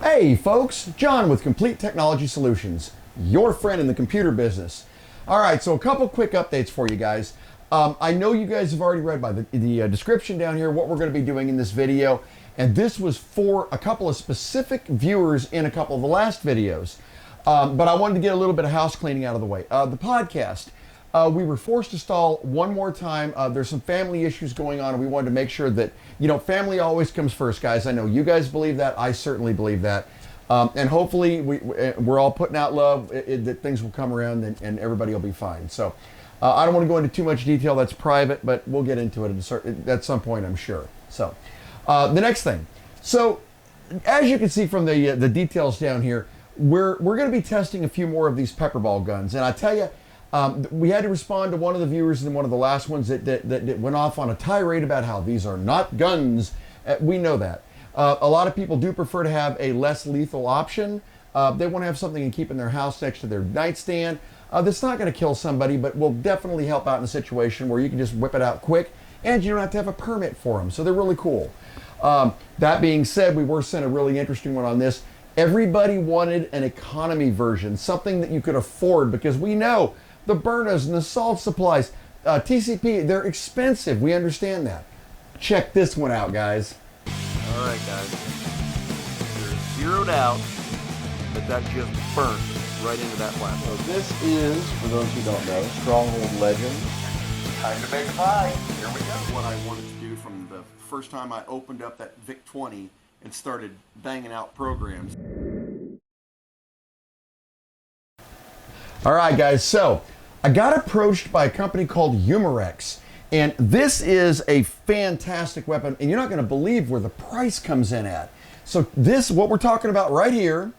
Hey folks, John with Complete Technology Solutions, your friend in the computer business. All right, so a couple quick updates for you guys. I know you guys have already read by the description down here what we're going to be doing in this video, and this was for a couple of specific viewers in a couple of the last videos. But I wanted to get a little bit of house cleaning out of the way. The podcast, we were forced to stall one more time. There's some family issues going on, and we wanted to make sure that, you know, family always comes first, guys. I know you guys believe that. I certainly believe that. And hopefully we're all putting out love, that things will come around and everybody will be fine. So I don't want to go into too much detail. That's private, but we'll get into it at some point, I'm sure. So the next thing. So as you can see from the details down here, we're going to be testing a few more of these PepperBall guns. And I tell you, we had to respond to one of the viewers in one of the last ones that went off on a tirade about how these are not guns. We know that. A lot of people do prefer to have a less lethal option. They want to have something to keep in their house next to their nightstand. That's not going to kill somebody, but will definitely help out in a situation where you can just whip it out quick and you don't have to have a permit for them. So they're really cool. That being said, we were sent a really interesting one on this. Everybody wanted an economy version, something that you could afford, because we know the burners and the salt supplies, TCP, they're expensive. We understand that. Check this one out, guys. All right, guys. There's zero doubt that just burnt right into that plastic. So this is, for those who don't know, Stronghold Legend. Time to make a pie. Here we go. What I wanted to do from the first time I opened up that VIC-20 and started banging out programs. All right, guys, so I got approached by a company called Umarex, and this is a fantastic weapon, and you're not going to believe where the price comes in at. So this, what we're talking about right here,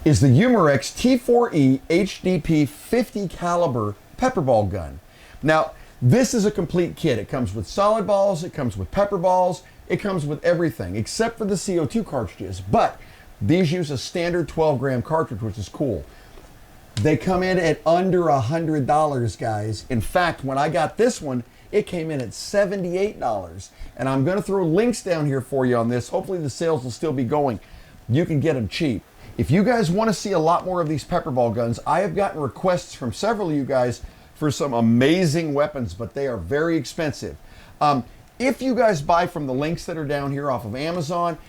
is the Umarex T4E HDP 50 caliber PepperBall gun. Now, this is a complete kit. It comes with solid balls, it comes with PepperBalls, it comes with everything except for the C02 cartridges. But these use a standard 12-gram cartridge, which is cool. They come in at under $100, guys. In fact, when I got this one, it came in at $78. And I'm going to throw links down here for you on this. Hopefully the sales will still be going. You can get them cheap. If you guys want to see a lot more of these PepperBall guns, I have gotten requests from several of you guys for some amazing weapons, but they are very expensive. If you guys buy from the links that are down here off of Amazon,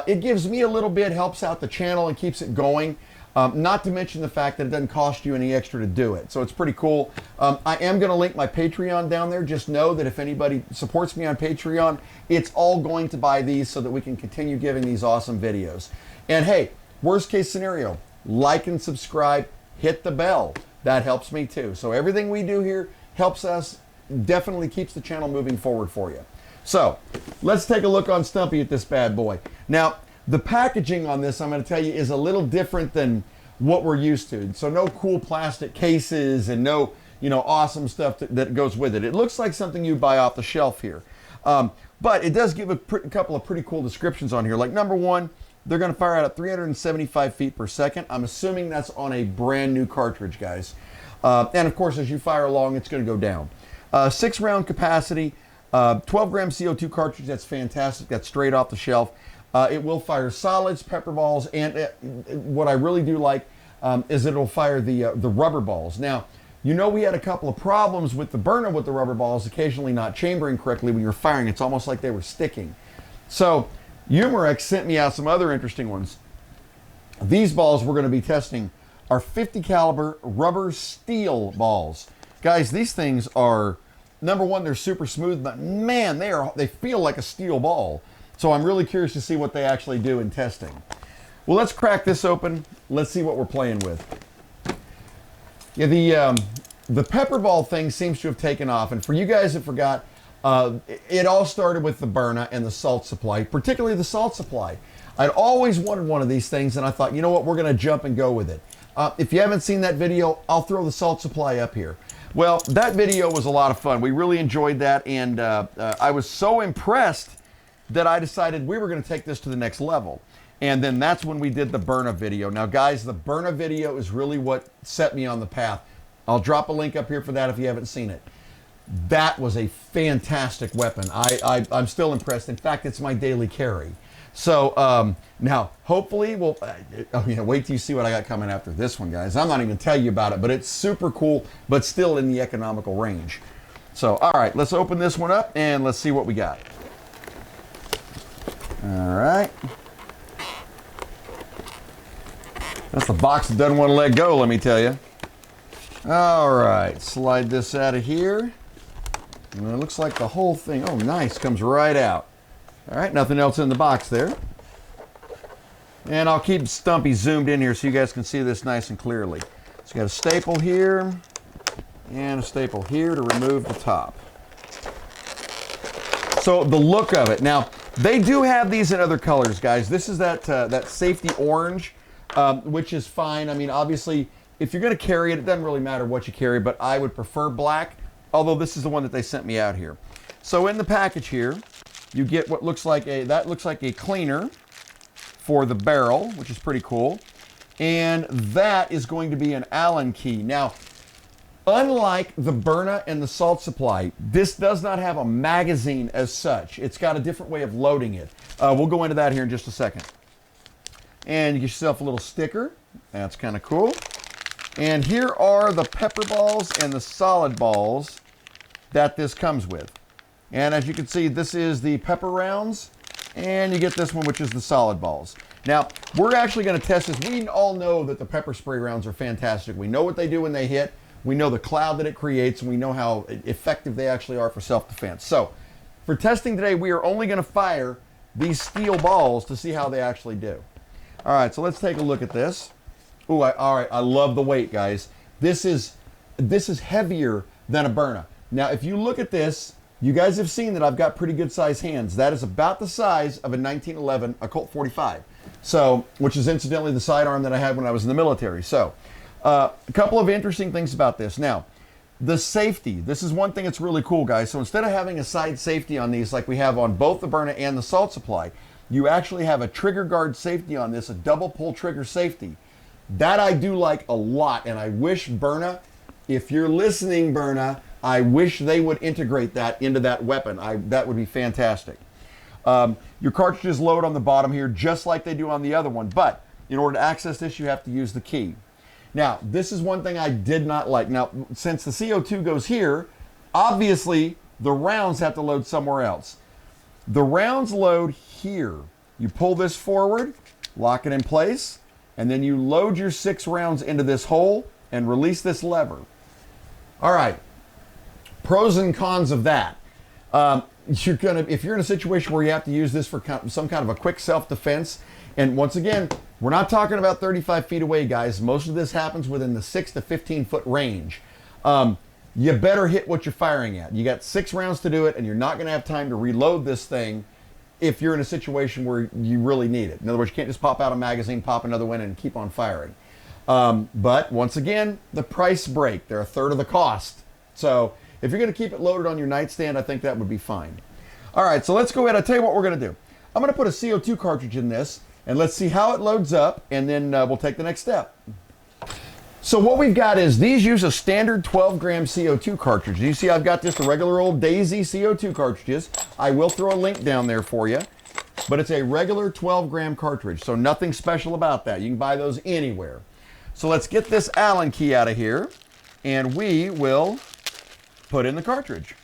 it gives me a little bit, helps out the channel and keeps it going. Not to mention the fact that it doesn't cost you any extra to do it. So it's pretty cool. I am going to link my Patreon down there. Just know that if anybody supports me on Patreon, it's all going to buy these so that we can continue giving these awesome videos. And hey, worst case scenario, like and subscribe, hit the bell. That helps me too. So everything we do here helps us, definitely keeps the channel moving forward for you. So let's take a look on Stumpy at this bad boy. Now, the packaging on this, I'm going to tell you, is a little different than what we're used to. So no cool plastic cases and no, you know, awesome stuff that goes with it. It looks like something you buy off the shelf here. But it does give a couple of pretty cool descriptions on here. Like number one, they're going to fire out at 375 feet per second. I'm assuming that's on a brand new cartridge, guys. And of course, as you fire along, it's going to go down. 6-round capacity, 12-gram CO2 cartridge. That's fantastic. That's straight off the shelf. It will fire solids, PepperBalls, and what I really do like is it'll fire the rubber balls. Now, you know we had a couple of problems with the burner with the rubber balls, occasionally not chambering correctly when you're firing. It's almost like they were sticking. So Umarex sent me out some other interesting ones. These balls we're going to be testing are 50 caliber rubber steel balls. Guys, these things are, number one, they're super smooth, but man, they feel like a steel ball. So I'm really curious to see what they actually do in testing. Well, let's crack this open. Let's see what we're playing with. Yeah, the PepperBall thing seems to have taken off. And for you guys that forgot, it all started with the burner and the salt supply, particularly the salt supply. I'd always wanted one of these things, and I thought, you know what, we're going to jump and go with it. If you haven't seen that video, I'll throw the salt supply up here. Well, that video was a lot of fun. We really enjoyed that, and I was so impressed that I decided we were going to take this to the next level. And then that's when we did the Burna video. Now, guys, the Burna video is really what set me on the path. I'll drop a link up here for that if you haven't seen it. That was a fantastic weapon. I'm still impressed. In fact, it's my daily carry. So now, hopefully, we'll. Oh yeah, wait till you see what I got coming after this one, guys. I'm not even tell you about it, but it's super cool, but still in the economical range. So, all right, let's open this one up and let's see what we got. All right. That's the box that doesn't want to let go, let me tell you. All right, slide this out of here. And it looks like the whole thing, oh nice, comes right out. All right, nothing else in the box there. And I'll keep Stumpy zoomed in here so you guys can see this nice and clearly. So you got a staple here and a staple here to remove the top. So the look of it. Now, they do have these in other colors, guys. This is that safety orange, which is fine. I mean, obviously, if you're going to carry it, it doesn't really matter what you carry, but I would prefer black, although this is the one that they sent me out here. So in the package here, you get what looks like a cleaner for the barrel, which is pretty cool. And that is going to be an Allen key. Now, unlike the Byrna and the salt supply, this does not have a magazine as such. It's got a different way of loading it. We'll go into that here in just a second. And you get yourself a little sticker. That's kind of cool. And here are the pepper balls and the solid balls that this comes with. And as you can see, this is the pepper rounds, and you get this one, which is the solid balls. Now, we're actually going to test this. We all know that the pepper spray rounds are fantastic. We know what they do when they hit. We know the cloud that it creates, and we know how effective they actually are for self-defense. So, for testing today, we are only going to fire these steel balls to see how they actually do. All right, so let's take a look at this. Ooh, all right, I love the weight, guys. This is heavier than a Byrna. Now, if you look at this, you guys have seen that I've got pretty good size hands. That is about the size of a 1911, a Colt 45. So, which is incidentally the sidearm that I had when I was in the military. So, a couple of interesting things about this. Now, the safety. This is one thing that's really cool, guys. So instead of having a side safety on these like we have on both the Byrna and the salt supply, you actually have a trigger guard safety on this, a double pull trigger safety. That I do like a lot, and I wish Byrna, if you're listening, Byrna, I wish they would integrate that into that weapon. That would be fantastic. Your cartridges load on the bottom here just like they do on the other one, but in order to access this, you have to use the key. Now, this is one thing I did not like. Now, since the CO2 goes here, obviously the rounds have to load somewhere else. The rounds load here. You pull this forward, lock it in place, and then you load your 6 rounds into this hole and release this lever. All right. Pros and cons of that. If you're in a situation where you have to use this for some kind of a quick self-defense, and once again, we're not talking about 35 feet away, guys. Most of this happens within the 6 to 15 foot range. You better hit what you're firing at. You got 6 rounds to do it, and you're not going to have time to reload this thing if you're in a situation where you really need it. In other words, you can't just pop out a magazine, pop another one, and keep on firing. But once again, the price break. They're a third of the cost. So if you're going to keep it loaded on your nightstand, I think that would be fine. All right, so let's go ahead. I'll tell you what we're going to do. I'm going to put a CO2 cartridge in this, and let's see how it loads up, and then we'll take the next step. So what we've got is these use a standard 12-gram CO2 cartridge. You see I've got just the regular old Daisy CO2 cartridges. I will throw a link down there for you, but it's a regular 12-gram cartridge, so nothing special about that. You can buy those anywhere. So let's get this Allen key out of here, and we will put in the cartridge.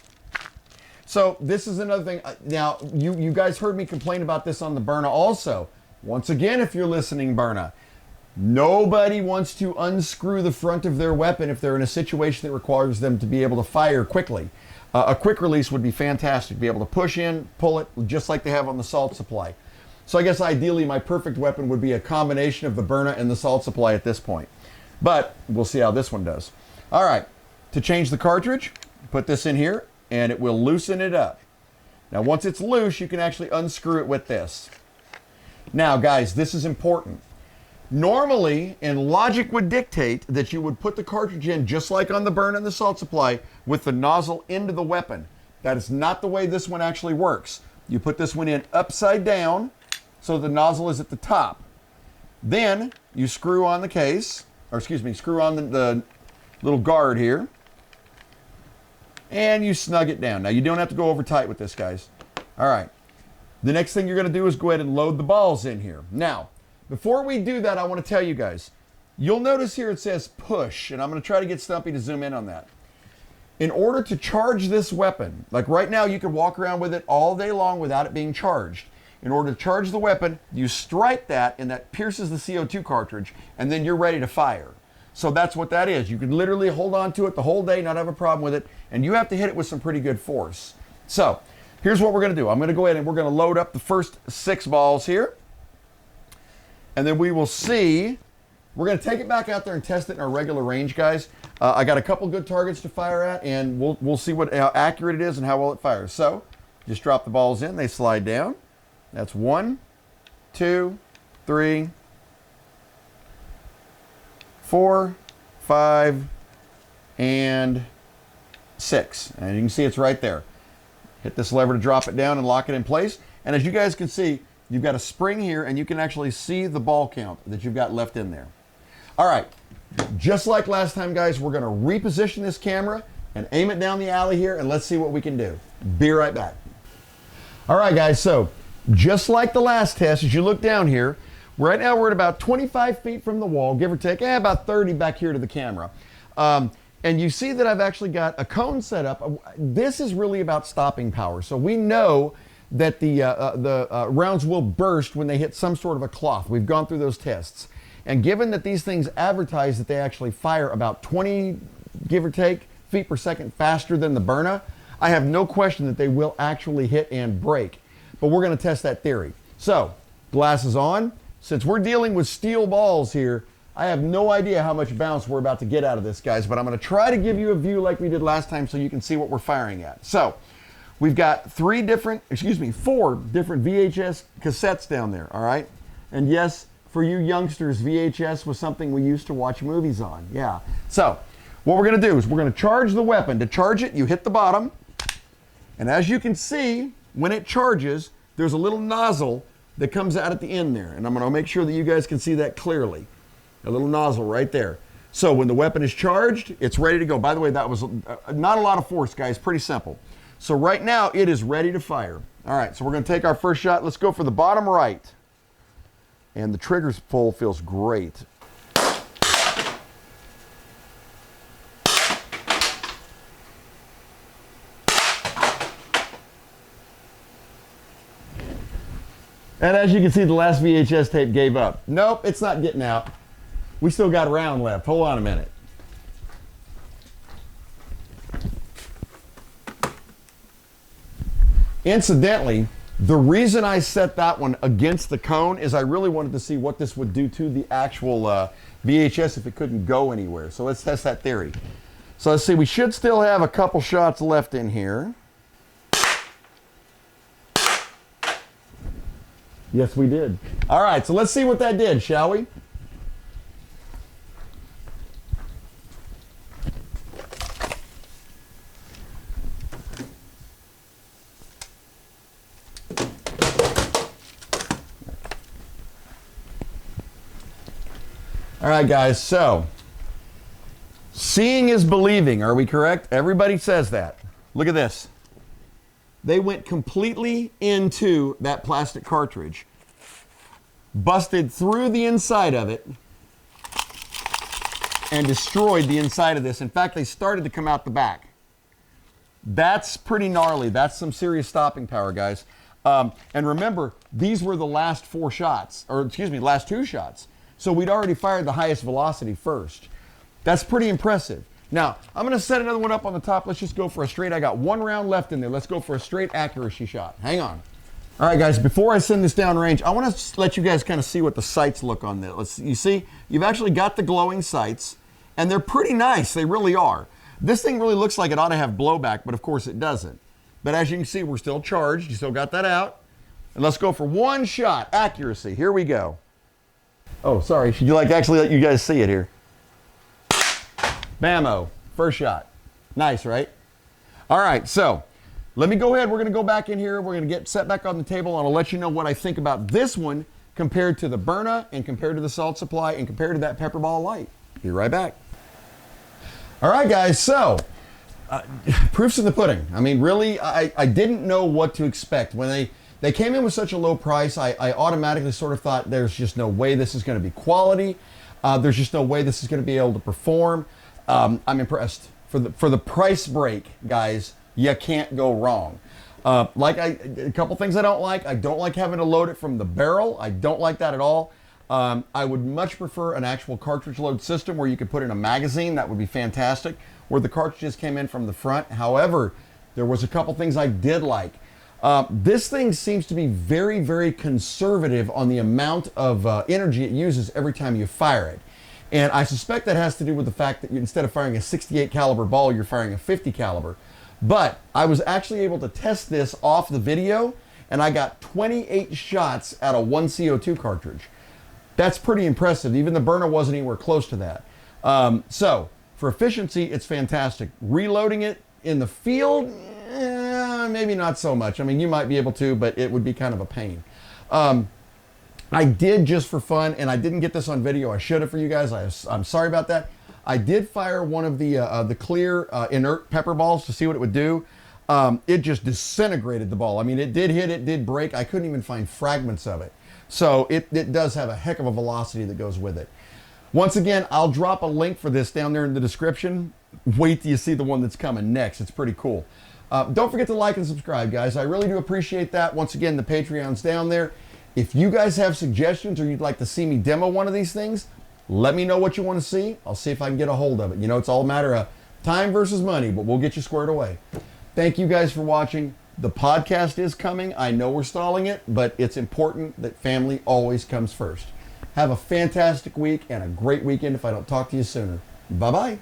So this is another thing. Now, you guys heard me complain about this on the Byrna also. Once again, if you're listening, Byrna, nobody wants to unscrew the front of their weapon if they're in a situation that requires them to be able to fire quickly. A quick release would be fantastic. Be able to push in, pull it, just like they have on the salt supply. So I guess ideally my perfect weapon would be a combination of the Byrna and the salt supply at this point. But we'll see how this one does. All right, to change the cartridge, put this in here, and it will loosen it up. Now, once it's loose, you can actually unscrew it with this. Now, guys, this is important. Normally, and logic would dictate that you would put the cartridge in just like on the Byrna and the salt supply with the nozzle into the weapon. That is not the way this one actually works. You put this one in upside down so the nozzle is at the top. Then you screw on the case, or excuse me, screw on the little guard here, and you snug it down. Now, you don't have to go over tight with this, guys. All right. The next thing you're going to do is go ahead and load the balls in here. Now, before we do that, I want to tell you guys, you'll notice here it says push, and I'm going to try to get Stumpy to zoom in on that. In order to charge this weapon, like right now you can walk around with it all day long without it being charged. In order to charge the weapon, you strike that and that pierces the CO2 cartridge, and then you're ready to fire. So that's what that is. You can literally hold on to it the whole day, not have a problem with it, and you have to hit it with some pretty good force. So here's what we're going to do. I'm going to go ahead and we're going to load up the first 6 balls here, and then we will see. We're going to take it back out there and test it in our regular range, guys. I got a couple good targets to fire at, and we'll see how accurate it is and how well it fires. So just drop the balls in. They slide down. That's 1, 2, 3, 4, 5, and 6. And you can see it's right there. Hit this lever to drop it down and lock it in place. And as you guys can see, you've got a spring here, and you can actually see the ball count that you've got left in there. All right, just like last time, guys, we're going to reposition this camera and aim it down the alley here, and let's see what we can do. Be right back. All right, guys, so just like the last test, as you look down here, right now we're at about 25 feet from the wall, give or take, about 30 back here to the camera. And you see that I've actually got a cone set up. This is really about stopping power. So we know that the rounds will burst when they hit some sort of a cloth. We've gone through those tests. And given that these things advertise that they actually fire about 20, give or take, feet per second faster than the Byrna, I have no question that they will actually hit and break. But we're going to test that theory. So, glasses on. Since we're dealing with steel balls here, I have no idea how much bounce we're about to get out of this, guys, but I'm going to try to give you a view like we did last time so you can see what we're firing at. So, we've got 4 different VHS cassettes down there, all right? And yes, for you youngsters, VHS was something we used to watch movies on, yeah. So, what we're going to do is we're going to charge the weapon. To charge it, you hit the bottom, and as you can see, when it charges, there's a little nozzle that comes out at the end there, and I'm going to make sure that you guys can see that clearly. A little nozzle right there. So when the weapon is charged, it's ready to go. By the way, that was not a lot of force, guys, pretty simple. So right now, it is ready to fire. All right, so we're going to take our first shot. Let's go for the bottom right. And the trigger's pull feels great. And as you can see, the last VHS tape gave up. Nope, it's not getting out. We still got a round left. Hold on a minute. Incidentally, the reason I set that one against the cone is I really wanted to see what this would do to the actual VHS if it couldn't go anywhere. So let's test that theory. So let's see, we should still have a couple shots left in here. Yes, we did. All right, so let's see what that did, shall we? All right, guys, so seeing is believing, are we correct? Everybody says that. Look at this. They went completely into that plastic cartridge, busted through the inside of it, and destroyed the inside of this. In fact, they started to come out the back. That's pretty gnarly. That's some serious stopping power, guys. And remember, these were the last 4 shots, or excuse me, last 2 shots. So we'd already fired the highest velocity first. That's pretty impressive. Now, I'm going to set another one up on the top. Let's just go for a straight. I got 1 round left in there. Let's go for a straight accuracy shot. Hang on. All right, guys, before I send this down range, I want to let you guys kind of see what the sights look on this. You see, you've actually got the glowing sights, and they're pretty nice. They really are. This thing really looks like it ought to have blowback, but of course it doesn't. But as you can see, we're still charged. You still got that out. And let's go for 1 shot. Accuracy. Here we go. Oh, sorry. Should you like to actually let you guys see it here? Bammo. First shot. Nice, right? All right, so let me go ahead. We're going to go back in here. We're going to get set back on the table, and I'll let you know what I think about this one compared to the Byrna and compared to the Salt Supply and compared to that PepperBall Light. Be right back. All right, guys, so proof's in the pudding. I mean, really, I didn't know what to expect. When They came in with such a low price, I automatically sort of thought there's just no way this is going to be quality. There's just no way this is going to be able to perform. I'm impressed. For the price break, guys, you can't go wrong. A couple things I don't like. I don't like having to load it from the barrel. I don't like that at all. I would much prefer an actual cartridge load system where you could put in a magazine. That would be fantastic. Where the cartridges came in from the front. However, there was a couple things I did like. This thing seems to be very, very conservative on the amount of energy it uses every time you fire it. And I suspect that has to do with the fact that instead of firing a 68 caliber ball, you're firing a 50 caliber. But I was actually able to test this off the video, and I got 28 shots out of one CO2 cartridge. That's pretty impressive. Even the burner wasn't anywhere close to that. So for efficiency, it's fantastic. Reloading it in the field, maybe not so much. I mean, you might be able to, but it would be kind of a pain. I did, just for fun, and I didn't get this on video. I should have for you guys. I'm sorry about that. I did fire one of the clear inert pepper balls to see what it would do. It just disintegrated the ball. I mean, it did hit, it did break. I couldn't even find fragments of it. So it does have a heck of a velocity that goes with it. Once again, I'll drop a link for this down there in the description. Wait till you see the one that's coming next. It's pretty cool. Don't forget to like and subscribe, guys. I really do appreciate that. Once again, the Patreon's down there. If you guys have suggestions or you'd like to see me demo one of these things, let me know what you want to see. I'll see if I can get a hold of it. You know, it's all a matter of time versus money, but we'll get you squared away. Thank you guys for watching. The podcast is coming. I know we're stalling it, but it's important that family always comes first. Have a fantastic week and a great weekend if I don't talk to you sooner. Bye-bye.